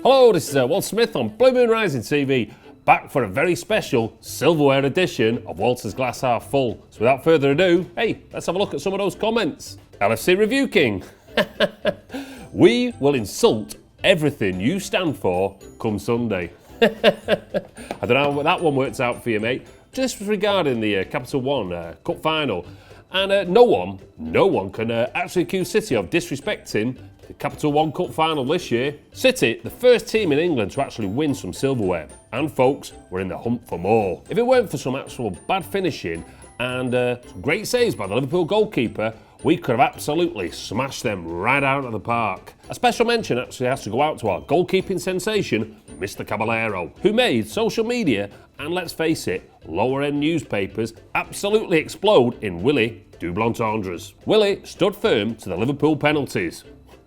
Hello, this is Walt Smith on Blue Moon Rising TV, back for a very special silverware edition of Walter's Glass Half Full. So without further ado, hey, let's have a look at some of those comments. LFC Review King. We will insult everything you stand for come Sunday. I don't know how that one works out for you, mate. Just regarding the Capital One Cup final, and no one can actually accuse City of disrespecting the Capital One Cup final this year. City, the first team in England to actually win some silverware, and folks, we're in the hunt for more. If it weren't for some actual bad finishing and some great saves by the Liverpool goalkeeper, we could have absolutely smashed them right out of the park. A special mention actually has to go out to our goalkeeping sensation, Mr. Caballero, who made social media and, let's face it, lower-end newspapers absolutely explode in Willy double entendres. Willy stood firm to the Liverpool penalties.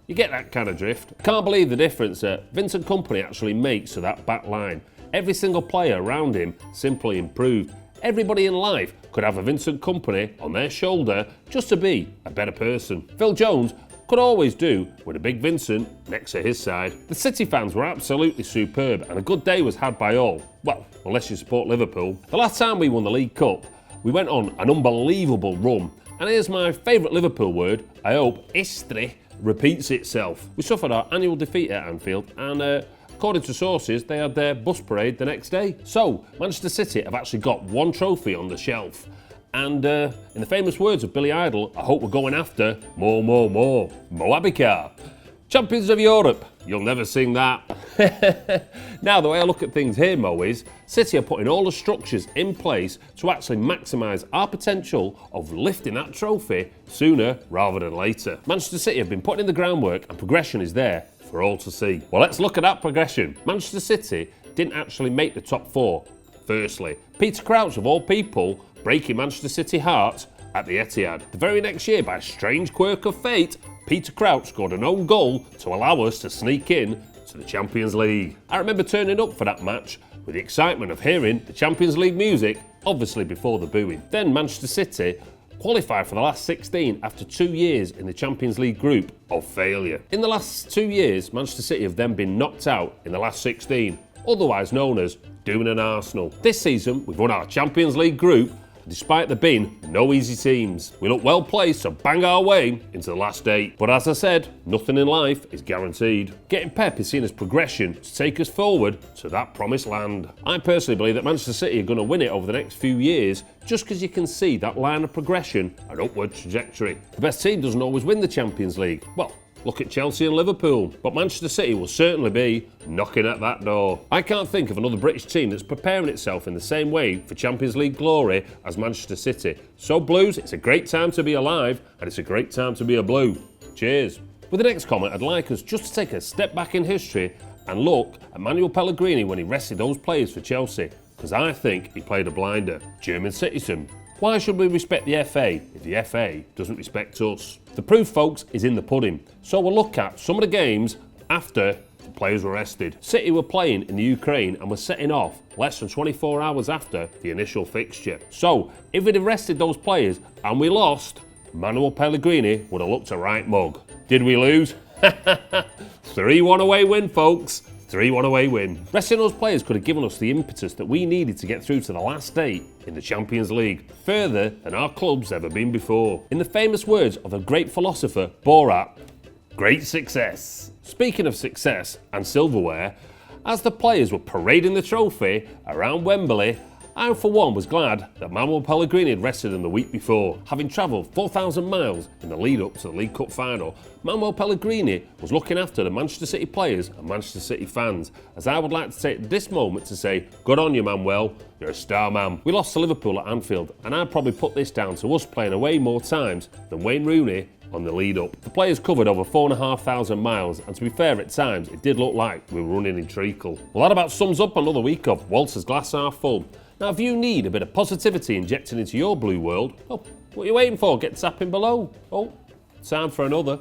You get that kind of drift. Can't believe the difference that Vincent Kompany actually makes to that back line. Every single player around him simply improved. Everybody in life could have a Vincent Kompany on their shoulder just to be a better person. Phil Jones could always do with a big Vincent next to his side. The City fans were absolutely superb and a good day was had by all. Well, unless you support Liverpool. The last time we won the League Cup, we went on an unbelievable run. And here's my favourite Liverpool word, I hope history repeats itself. We suffered our annual defeat at Anfield and according to sources, they had their bus parade the next day. So, Manchester City have actually got one trophy on the shelf. And in the famous words of Billy Idol, I hope we're going after more. Moabika. Champions of Europe. You'll never sing that. Now, the way I look at things here, Mo, is City are putting all the structures in place to actually maximise our potential of lifting that trophy sooner rather than later. Manchester City have been putting in the groundwork and progression is there for all to see. Well, let's look at that progression. Manchester City didn't actually make the top four. Firstly, Peter Crouch, of all people, breaking Manchester City hearts at the Etihad. The very next year, by a strange quirk of fate, Peter Crouch scored an own goal to allow us to sneak in to the Champions League. I remember turning up for that match with the excitement of hearing the Champions League music, obviously before the booing. Then Manchester City qualified for the last 16 after 2 years in the Champions League group of failure. In the last 2 years, Manchester City have then been knocked out in the last 16, otherwise known as doing an Arsenal. This season, we've won our Champions League group, despite there being no easy teams. We look well placed to bang our way into the last 8. But as I said, nothing in life is guaranteed. Getting Pep is seen as progression to take us forward to that promised land. I personally believe that Manchester City are going to win it over the next few years just because you can see that line of progression and upward trajectory. The best team doesn't always win the Champions League. Well, look at Chelsea and Liverpool, but Manchester City will certainly be knocking at that door. I can't think of another British team that's preparing itself in the same way for Champions League glory as Manchester City. So Blues, it's a great time to be alive and it's a great time to be a Blue. Cheers. With the next comment, I'd like us just to take a step back in history and look at Manuel Pellegrini when he rested those players for Chelsea, because I think he played a blinder. German citizen. Why should we respect the FA if the FA doesn't respect us? The proof, folks, is in the pudding. So we'll look at some of the games after the players were rested. City were playing in the Ukraine and were setting off less than 24 hours after the initial fixture. So if we'd have rested those players and we lost, Manuel Pellegrini would have looked a right mug. Did we lose? 3-1 away win, folks. 3-1 away win. Resting those players could have given us the impetus that we needed to get through to the last 8 in the Champions League, further than our club's ever been before. In the famous words of a great philosopher, Borat, great success. Speaking of success and silverware, as the players were parading the trophy around Wembley, I, for one, was glad that Manuel Pellegrini had rested them the week before. Having travelled 4,000 miles in the lead-up to the League Cup final, Manuel Pellegrini was looking after the Manchester City players and Manchester City fans, as I would like to take this moment to say, good on you, Manuel, you're a star man. We lost to Liverpool at Anfield, and I'd probably put this down to us playing away more times than Wayne Rooney on the lead-up. The players covered over 4,500 miles, and to be fair, at times, it did look like we were running in treacle. Well, that about sums up another week of Walter's Glass Half Full. Now, if you need a bit of positivity injected into your blue world, well, what are you waiting for? Get tapping below. Oh, time for another.